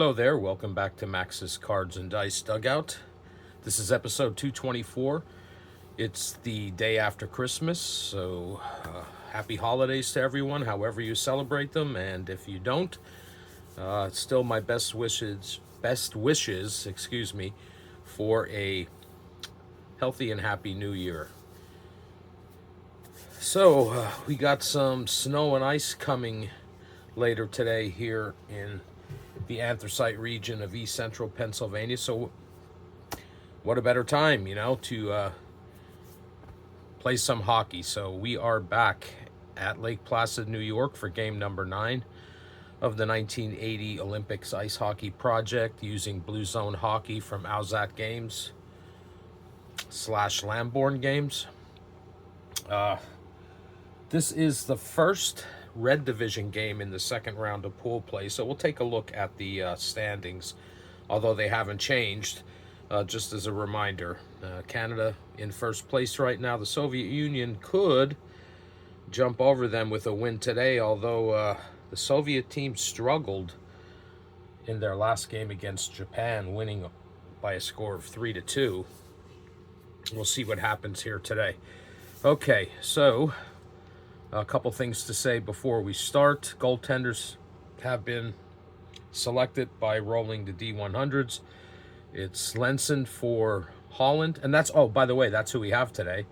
Hello there, welcome back to Max's Cards and Dice Dugout. This is episode 224. It's the day after Christmas, so happy holidays to everyone, however you celebrate them, and if you don't, still my best wishes, for a healthy and happy new year. So, we got some snow and ice coming later today here in the anthracite region of East Central Pennsylvania. So what a better time, to play some hockey. So we are back at Lake Placid, New York for game number 9 of the 1980 Olympics Ice Hockey Project using Blue Zone Hockey from Alzat Games / Lamborn Games. This is the first Red Division game in the second round of pool play, so we'll take a look at the standings, although they haven't changed. Just as a reminder, Canada in first place right now. The Soviet Union could jump over them with a win today, although the Soviet team struggled in their last game against Japan, winning by a score of 3-2. We'll see what happens here today. Okay, so a couple things to say before we start. Goaltenders have been selected by rolling the D100s. It's Lenson for Holland, and that's, oh, by the way, that's who we have today.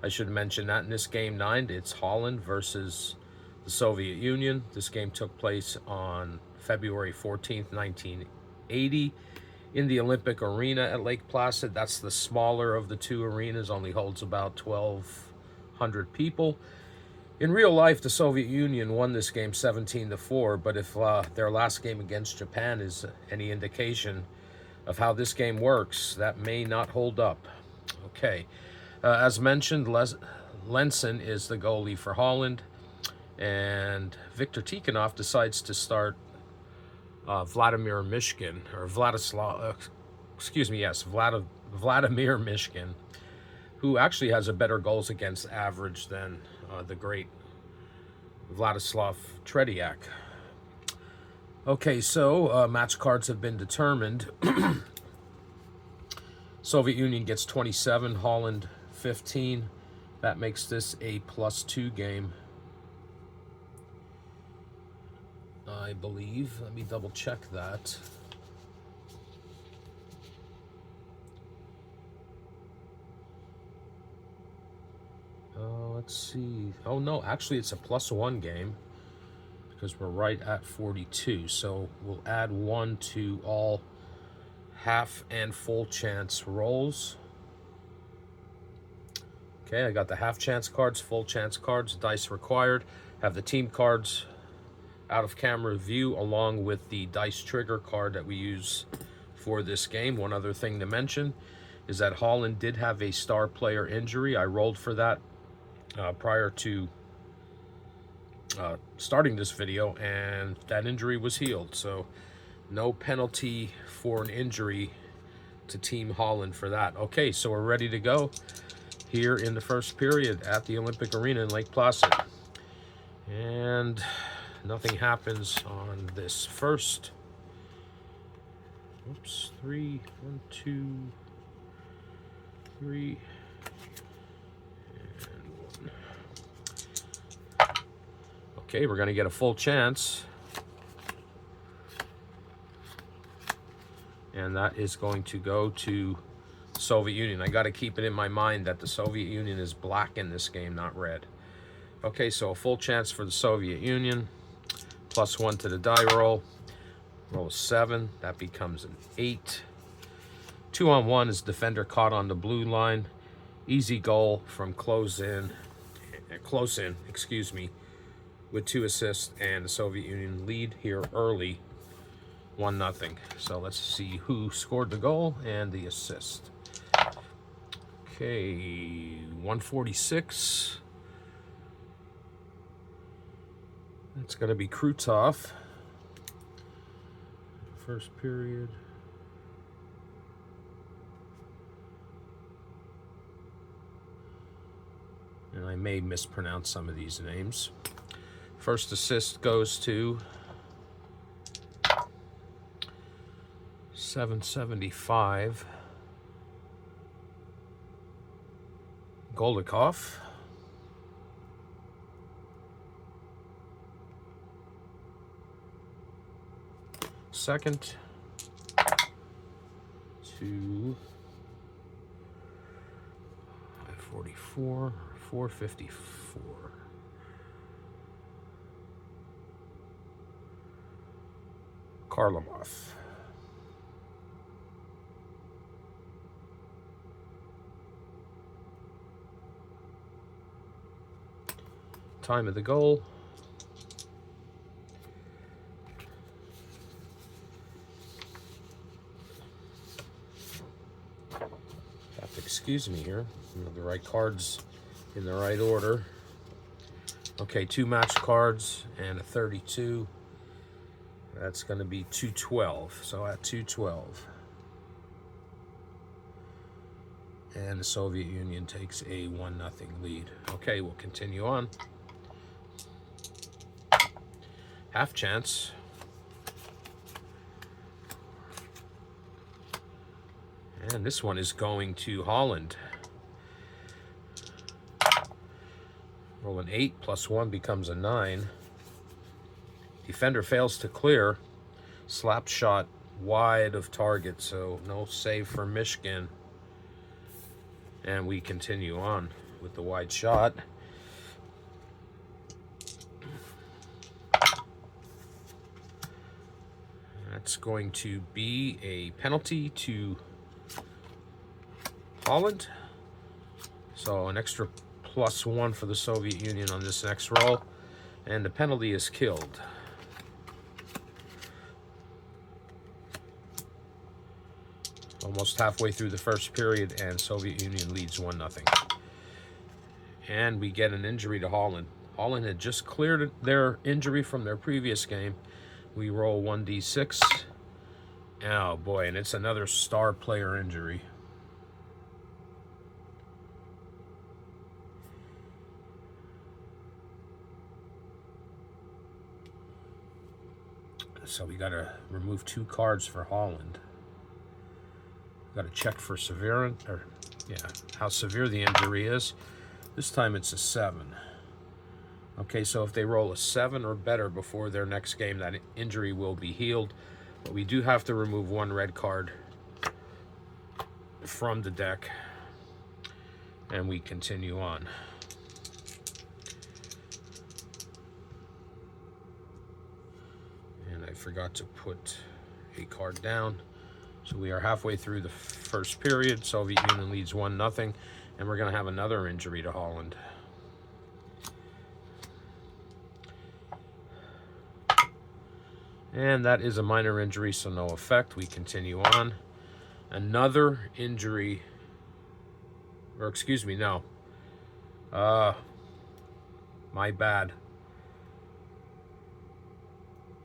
I should mention that in this game 9, it's Holland versus the Soviet Union. This game took place on February 14th, 1980 in the Olympic Arena at Lake Placid. That's the smaller of the two arenas, only holds about 1,200 people. In real life, the Soviet Union won this game 17-4, but if their last game against Japan is any indication of how this game works, that may not hold up. Okay, as mentioned, Lenson is the goalie for Holland, and Viktor Tikhonov decides to start Vladimir Mishkin, or Vladimir Mishkin, who actually has a better goals against average than the great Vladislav Tretiak. Okay, so match cards have been determined. Soviet Union gets 27, Holland 15. That makes this a +2 game, I believe. Let me double check that. Let's see. Oh, no, actually, it's a +1 game because we're right at 42. So we'll add 1 to all half and full chance rolls. Okay, I got the half chance cards, full chance cards, dice required. Have the team cards out of camera view along with the dice trigger card that we use for this game. One other thing to mention is that Holland did have a star player injury. I rolled for that prior to starting this video, and that injury was healed, so no penalty for an injury to Team Holland for that. Okay, so we're ready to go here in the first period at the Olympic Arena in Lake Placid, and nothing happens on this first. Oops, 3, 1, 2, 3. Okay, we're going to get a full chance. And that is going to go to Soviet Union. I got to keep it in my mind that the Soviet Union is black in this game, not red. Okay, so a full chance for the Soviet Union. +1 to the die roll. Roll 7. That becomes an 8. 2-on-1 is defender caught on the blue line. Easy goal from close in, with 2 assists, and the Soviet Union lead here early, 1-0. So let's see who scored the goal and the assist. Okay, 146. It's going to be Krutov. First period. And I may mispronounce some of these names. First assist goes to 775. Golikov. Second to 544, 454. Karlamov. Time of the goal. Have to excuse me here. The right cards in the right order. Okay, 2 match cards and a 32. That's going to be 212. So at 212. And the Soviet Union takes a 1-0 lead. Okay, we'll continue on. Half chance. And this one is going to Holland. Roll an 8 plus 1 becomes a 9. Defender fails to clear. Slap shot wide of target, so no save for Michigan. And we continue on with the wide shot. That's going to be a penalty to Holland. So an extra +1 for the Soviet Union on this next roll. And the penalty is killed. Almost halfway through the first period, and Soviet Union leads 1-0. And we get an injury to Holland. Holland had just cleared their injury from their previous game. We roll 1d6. Oh boy, and it's another star player injury. So we got to remove 2 cards for Holland. Got to check for how severe the injury is. This time it's a 7. Okay, so if they roll a 7 or better before their next game, that injury will be healed. But we do have to remove 1 red card from the deck. And we continue on. And I forgot to put a card down. So we are halfway through the first period. Soviet Union leads 1-0. And we're going to have another injury to Holland. And that is a minor injury, so no effect. We continue on. Another injury. Or excuse me, no. My bad.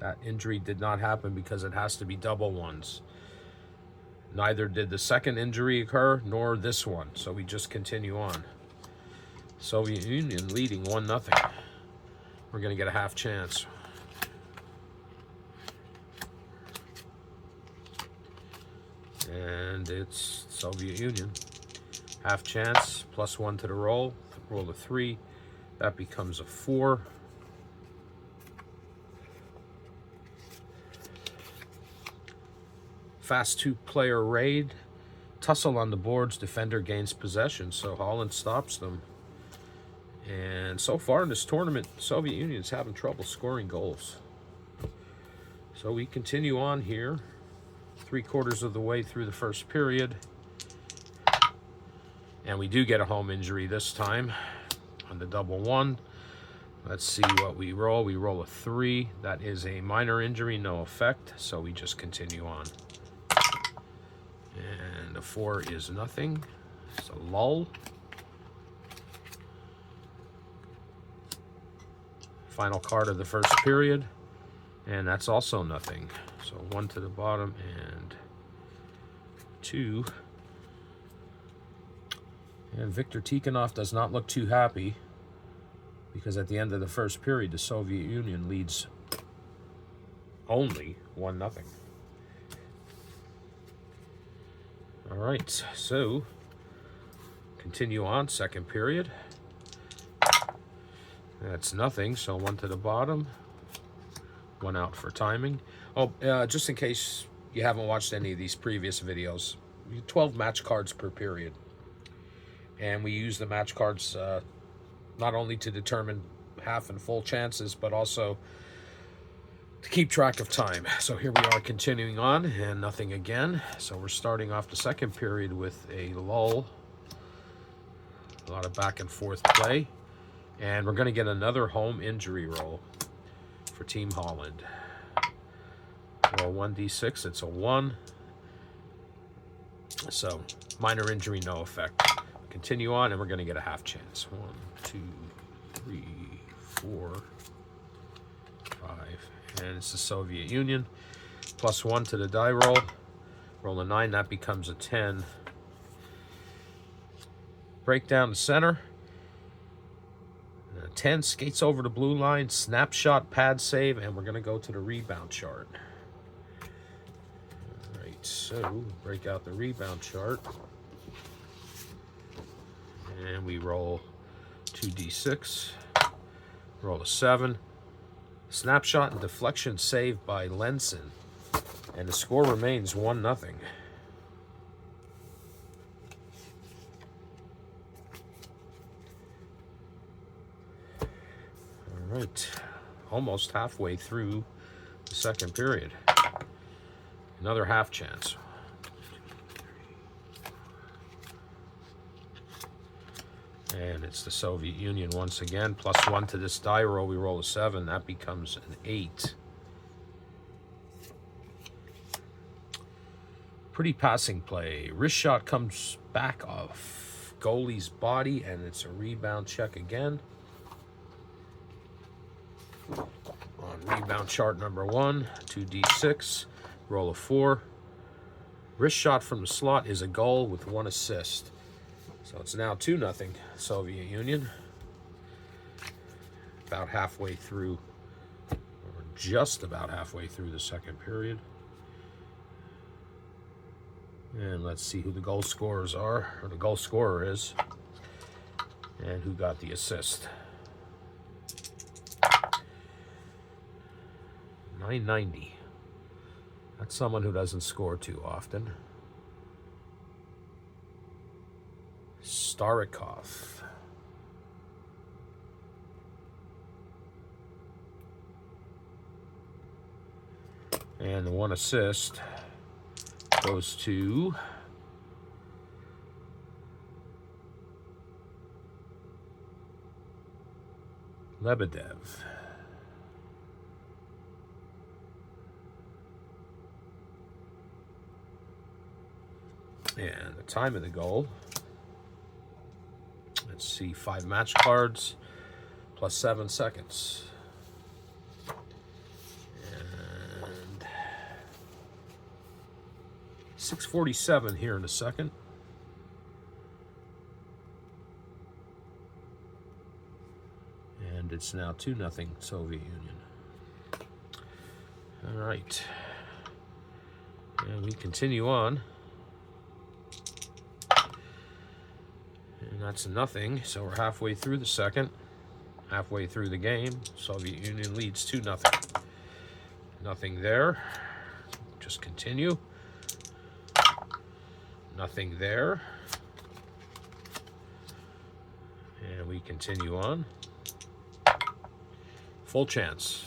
That injury did not happen because it has to be double ones. Neither did the second injury occur, nor this one. So we just continue on. Soviet Union leading 1-0. We're going to get a half chance. And it's Soviet Union. Half chance, +1 to the roll. Roll a 3. That becomes a 4. Fast 2-player raid. Tussle on the boards. Defender gains possession. So Holland stops them. And so far in this tournament, Soviet Union is having trouble scoring goals. So we continue on here. 3/4 of the way through the first period. And we do get a home injury this time on the double 1. Let's see what we roll. We roll a 3. That is a minor injury, no effect. So we just continue on. And a 4 is nothing. It's a lull. Final card of the first period. And that's also nothing. So 1 to the bottom and 2. And Viktor Tikhonov does not look too happy because at the end of the first period, the Soviet Union leads only 1-0. All right, so continue on, second period. That's nothing, so one to the bottom, one out for timing. Oh, just in case you haven't watched any of these previous videos, 12 match cards per period. And we use the match cards not only to determine half and full chances, but also to keep track of time. So here we are continuing on, and nothing again. So we're starting off the second period with a lull. A lot of back and forth play. And we're going to get another home injury roll for Team Holland. Roll 1d6, it's a 1. So minor injury, no effect. Continue on, and we're going to get a half chance. 1, 2, 3, 4, 5. And it's the Soviet Union. +1 to the die roll. Roll a 9, that becomes a 10. Break down the center. 10 skates over the blue line, snapshot, pad save, and we're going to go to the rebound chart. All right, so break out the rebound chart. And we roll 2d6. Roll a 7. Snapshot and deflection saved by Lenson. And the score remains 1-0. All right, almost halfway through the second period. Another half chance. 1, 2, 3, 4. And it's the Soviet Union once again. +1 to this die roll. We roll a 7. That becomes an 8. Pretty passing play. Wrist shot comes back off goalie's body, and it's a rebound check again. On rebound chart number 1, 2d6, roll a 4. Wrist shot from the slot is a goal with 1 assist. So it's now 2-0 Soviet Union. About halfway through, or just about halfway through the second period. And let's see who the goal scorers are, or the goal scorer is, and who got the assist. 990. That's someone who doesn't score too often. Starikov. And the 1 assist goes to Lebedev. And the time of the goal, let's see, 5 match cards plus 7 seconds. And 6:47 here in a second. And it's now 2-0 Soviet Union. All right. And we continue on. And that's nothing, so we're halfway through the second, halfway through the game. Soviet Union leads 2-0. Nothing there. Just continue. Nothing there. And we continue on. Full chance.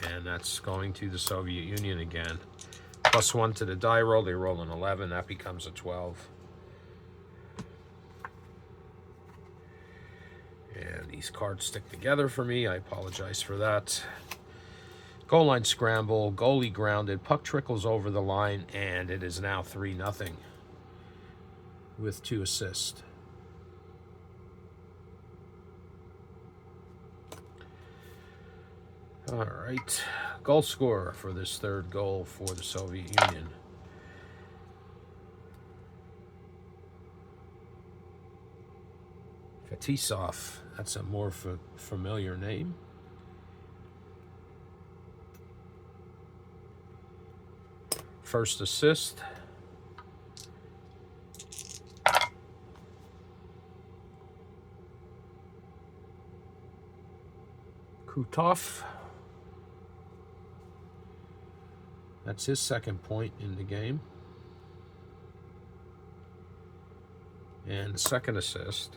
And that's going to the Soviet Union again. +1 to the die roll. They roll an 11. That becomes a 12. And these cards stick together for me. I apologize for that. Goal line scramble. Goalie grounded. Puck trickles over the line. And it is now 3-0 with 2 assists. All right, goal scorer for this third goal for the Soviet Union. Fetisov, that's a more familiar name. First assist. Krutov. That's his second point in the game. And the second assist.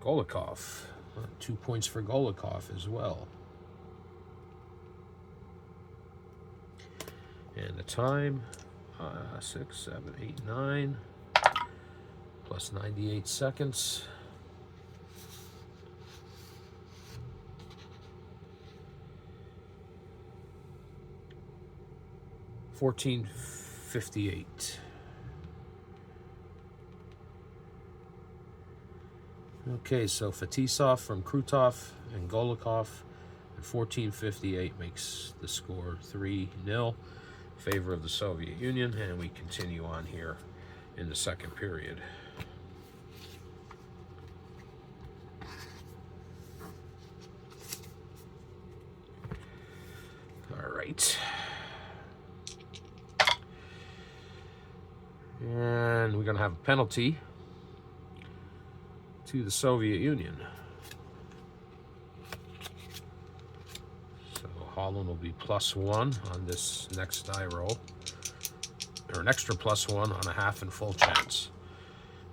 Golikov. 2 points for Golikov as well. And the time, 6, 7, 8, 9, plus 98 seconds. $14.58. Okay, so Fetisov from Krutov and Golikov at 14.58 makes the score 3-0 in favor of the Soviet Union, and we continue on here in the second period. All right. And we're going to have a penalty to the Soviet Union. So Holland will be +1 on this next die roll, or an extra +1 on a half and full chance.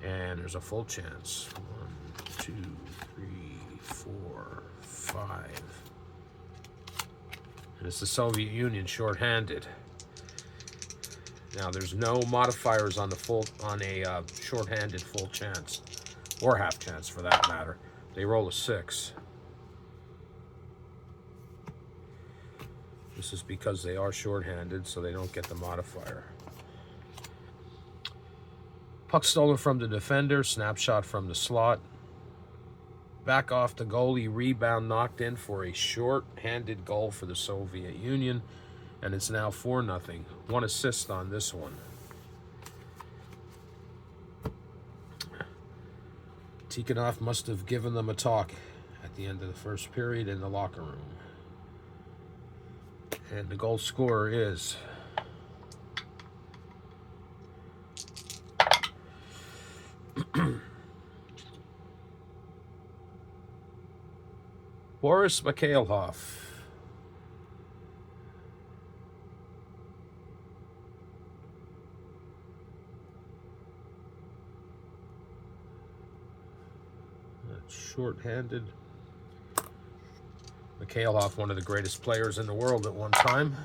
And there's a full chance. 1, 2, 3, 4, 5. And it's the Soviet Union shorthanded. Now there's no modifiers on a shorthanded full chance, or half chance for that matter. They roll a 6. This is because they are shorthanded, so they don't get the modifier. Puck stolen from the defender, snapshot from the slot. Back off the goalie, rebound knocked in for a short-handed goal for the Soviet Union, and it's now 4-0. 1 assist on this one. Tikhonov must have given them a talk at the end of the first period in the locker room. And the goal scorer is Boris Mikhailov. Short-handed. Mikhailov, one of the greatest players in the world at one time.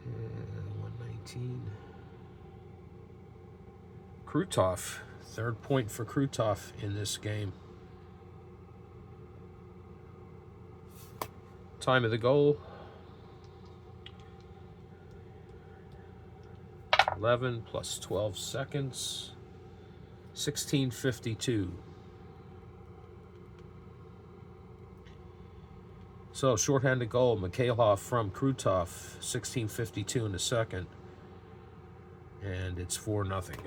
And 119. Krutov, third point for Krutov in this game. Time of the goal, 11 plus 12 seconds, 16:52. So shorthanded goal, Mikhailov from Krutov, 16:52 in the second, and it's 4-0.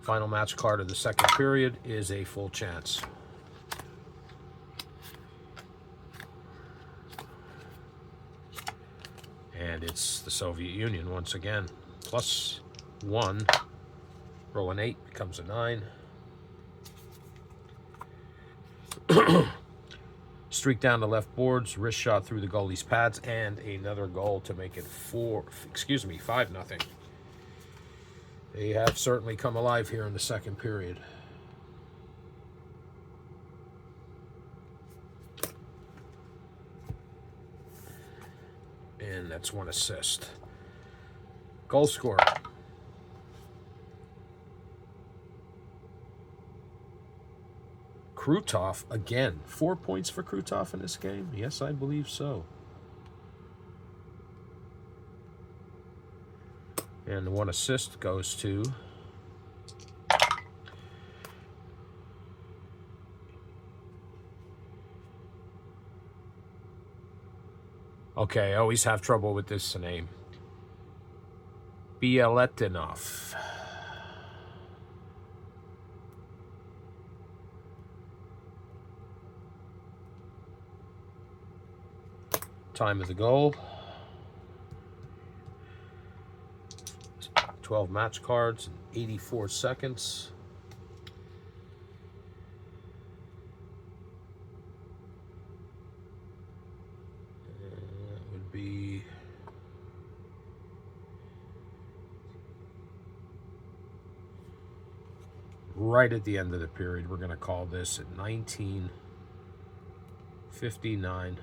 Final match card of the second period is a full chance. And it's the Soviet Union once again. +1. Roll an 8, becomes a 9. Streak down the left boards, wrist shot through the goalie's pads, and another goal to make it 5-0. They have certainly come alive here in the second period. And that's 1 assist. Goal scorer. Krutov again. 4 points for Krutov in this game? Yes, I believe so. And the 1 assist goes to okay, I always have trouble with this name. Bialetinov. Time of the goal. 12 match cards, 84 seconds. And that would be right at the end of the period. We're going to call this at 19:59.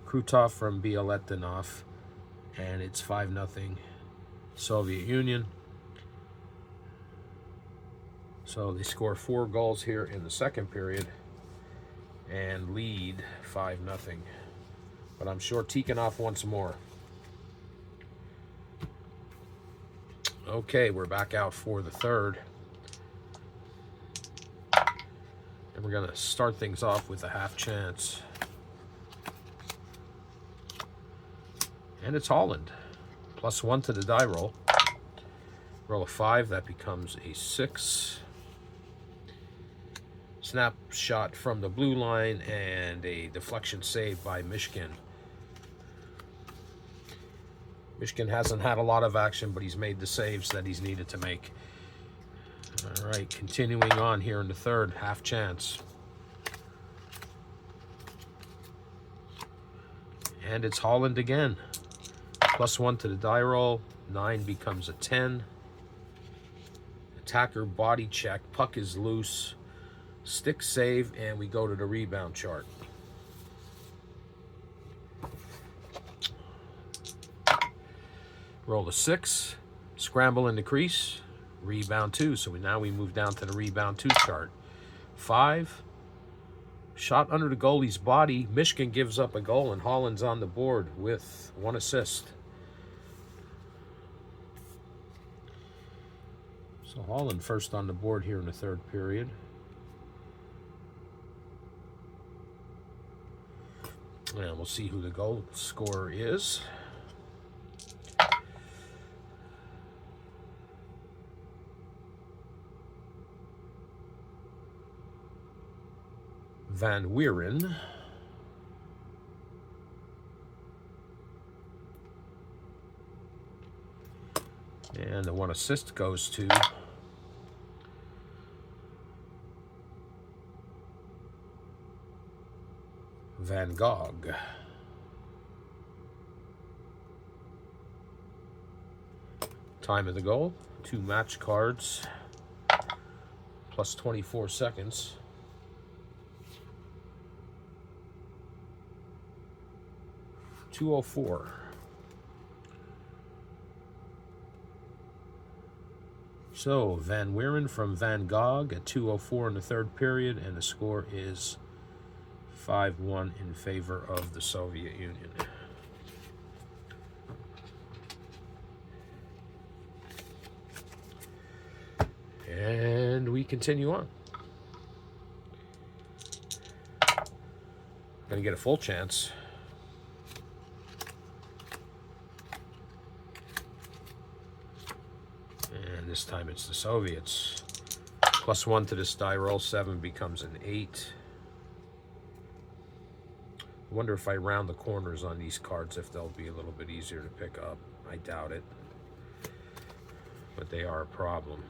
Krutov from Bialetinov, and it's 5-0 Soviet Union. So they score 4 goals here in the second period and lead 5-0. But I'm sure Tikhonov wants more. Okay, we're back out for the third. And we're going to start things off with a half chance. And it's Holland. +1 to the die roll. Roll a 5, that becomes a 6. Snapshot from the blue line and a deflection save by Mishkin. Mishkin hasn't had a lot of action, but he's made the saves that he's needed to make. All right, continuing on here in the third, half chance. And it's Holland again. +1 to the die roll. 9 becomes a 10. Attacker body check. Puck is loose. Stick save, and we go to the rebound chart. Roll a 6. Scramble in the crease. Rebound 2. So now we move down to the rebound 2 chart. 5. Shot under the goalie's body. Mishkin gives up a goal, and Holland's on the board with 1 assist. So Holland first on the board here in the third period. And we'll see who the goal scorer is. Van Wieren. And the 1 assist goes to Van Gogh. Time of the goal, 2 match cards, +24 seconds. .204. So Van Wieren from Van Gogh at 2:04 in the third period, and the score is 5-1 in favor of the Soviet Union. And we continue on. Gonna get a full chance. And this time it's the Soviets. +1 to this die roll. 7 becomes an 8. I wonder if I round the corners on these cards, if they'll be a little bit easier to pick up. I doubt it. But they are a problem.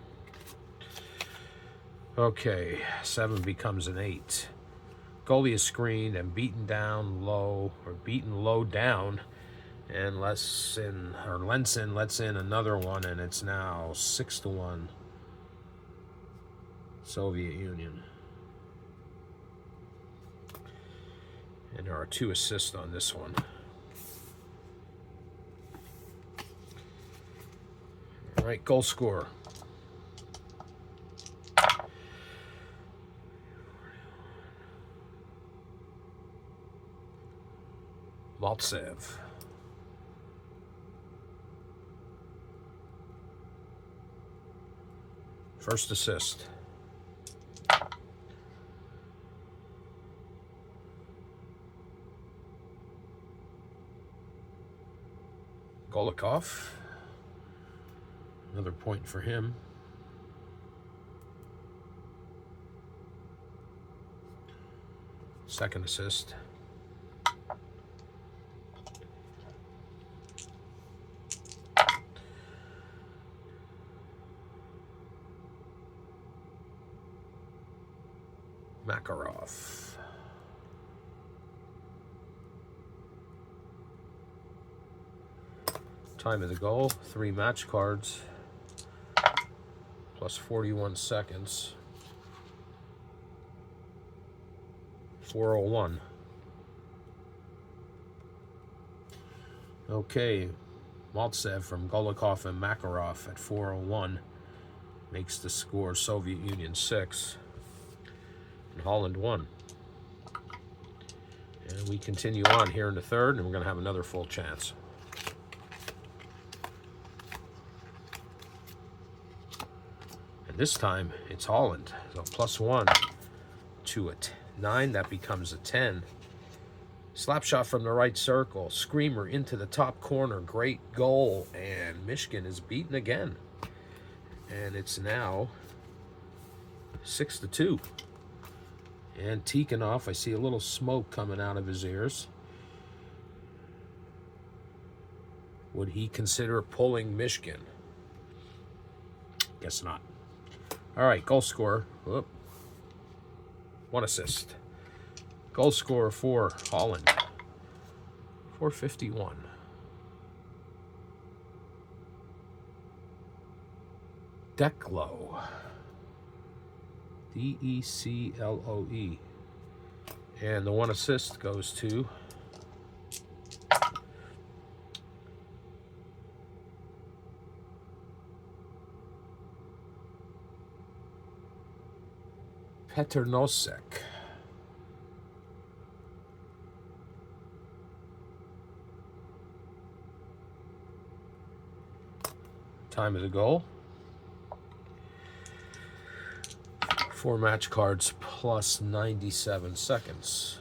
Okay, 7 becomes an 8. Goalie is screened and beaten down low, or beaten low down, and Lenson lets in another one, and it's now 6-1 Soviet Union. And there are 2 assists on this one. All right, goal scorer. Maltsev. First assist. Golikov. Another point for him. Second assist. Makarov. Time of the goal, 3 match cards, plus 41 seconds. 4:01. Okay, Maltsev from Golikov and Makarov at 4:01 makes the score Soviet Union 6 and Holland 1. And we continue on here in the third, and we're going to have another full chance. And this time it's Holland, so +1 to a 9, that becomes a 10. Slap shot from the right circle, screamer into the top corner, great goal, and Michigan is beaten again. And it's now 6-2. And Tikhonov, I see a little smoke coming out of his ears. Would he consider pulling Michigan? Guess not. All right, goal scorer. Whoop. 1 assist. Goal scorer for Holland, 451. Decloe. D-E-C-L-O-E. And the 1 assist goes to Peternosek. Time of the goal, 4 match cards plus 97 seconds.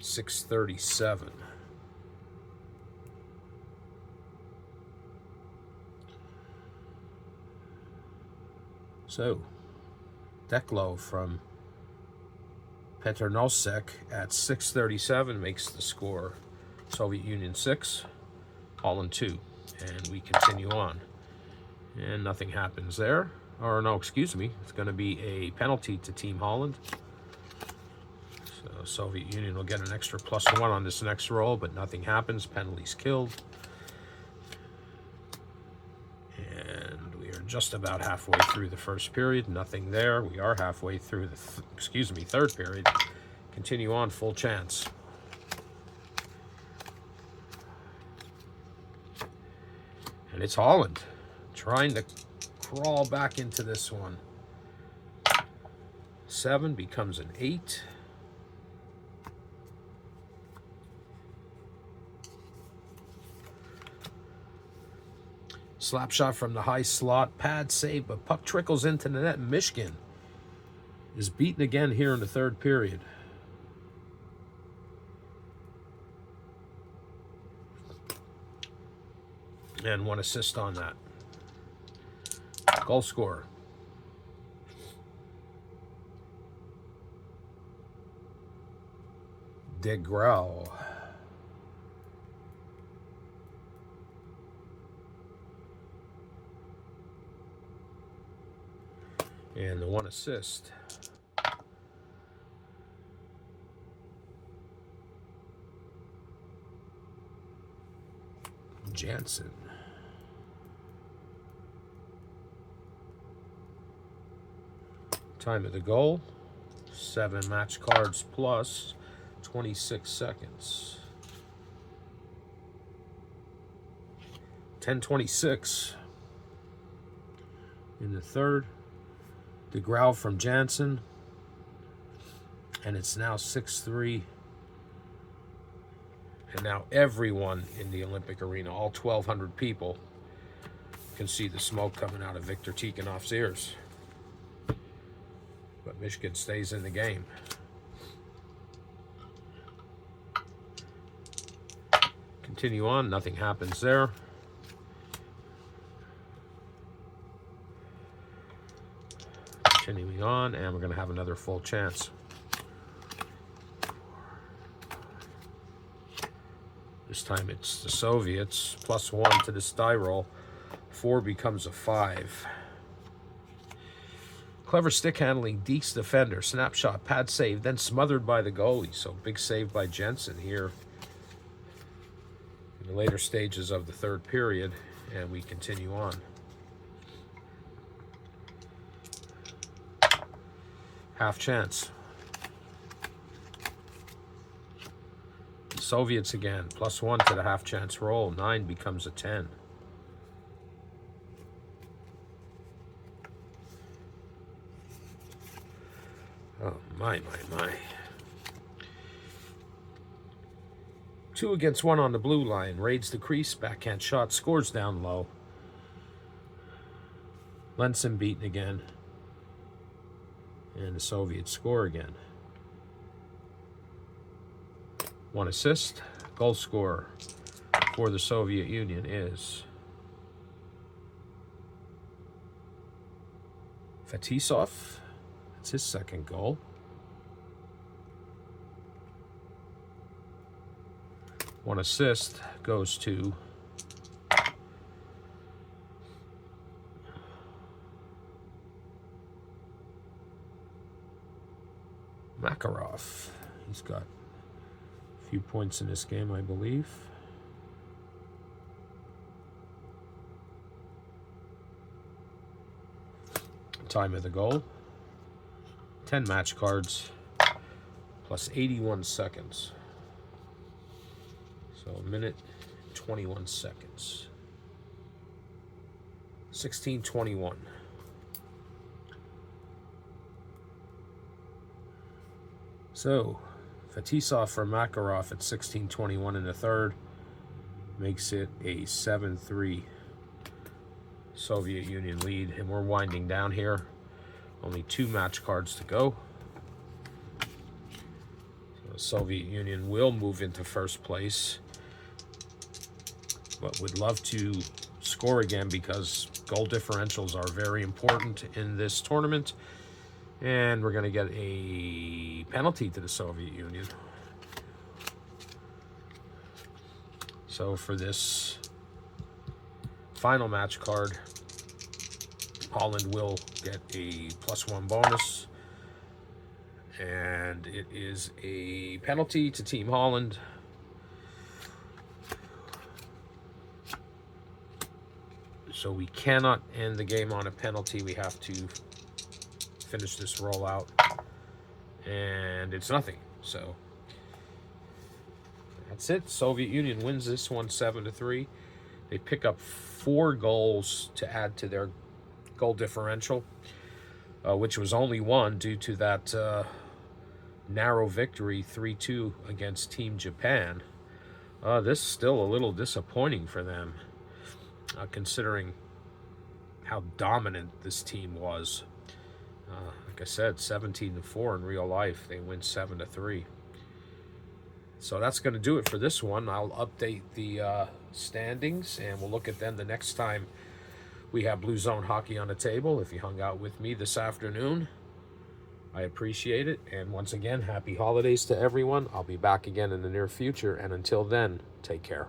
.637. So, Decloe from Peternosek at 6:37 makes the score Soviet Union 6, Holland 2. And we continue on. And nothing happens there. Or no, excuse me. It's going to be a penalty to Team Holland. So Soviet Union will get an extra +1 on this next roll, but nothing happens. Penalties killed. And we are just about halfway through the first period. Nothing there. We are halfway through the third period. Continue on, full chance. And it's Holland trying to crawl back into this one. 7 becomes an 8. Slap shot from the high slot, pad save, but puck trickles into the net. Michigan is beaten again here in the third period. And 1 assist on that. Goal scorer. DeGrau. And the 1 assist. Jansen. Time of the goal, 7 match cards plus 26 seconds. 10:26 in the third. DeGrau from Jansen. And it's now 6-3. And now everyone in the Olympic arena, all 1,200 people, can see the smoke coming out of Viktor Tikhonov's ears. But Michigan stays in the game. Continue on, nothing happens there. Continuing on, and we're going to have another full chance. This time it's the Soviets. +1 to this die roll. 4 becomes a 5. Clever stick handling, Deke's defender. Snapshot, pad save, then smothered by the goalie. So big save by Jensen here in the later stages of the third period. And we continue on. Half chance. Soviets again. +1 to the half chance roll. 9 becomes a 10. Oh, my. 2 against 1 on the blue line. Raids the crease. Backhand shot. Scores down low. Lenson beaten again. And the Soviets score again. 1 assist. Goal scorer for the Soviet Union is Fetisov. That's his second goal. 1 assist goes to Makarov. He's got a few points in this game, I believe. Time of the goal. 10 match cards plus 81 seconds. So 1 minute, 21 seconds. 16:21. So Fetisov for Makarov at 16:21 in the third makes it a 7-3 Soviet Union lead, and we're winding down here. Only 2 match cards to go. So the Soviet Union will move into first place, but would love to score again because goal differentials are very important in this tournament. And we're going to get a penalty to the Soviet Union. So for this final match card, Holland will get a +1 bonus. And it is a penalty to Team Holland. So we cannot end the game on a penalty. We have to finish this rollout, and it's nothing. So that's it. Soviet Union wins this one 7-3. They pick up 4 goals to add to their goal differential, which was only 1 due to that narrow victory 3-2 against Team Japan. This is still a little disappointing for them, considering how dominant this team was. Like I said, 17-4 in real life. They win 7-3. So that's going to do it for this one. I'll update the standings, and we'll look at them the next time we have Blue Zone Hockey on the table. If you hung out with me this afternoon, I appreciate it. And once again, happy holidays to everyone. I'll be back again in the near future. And until then, take care.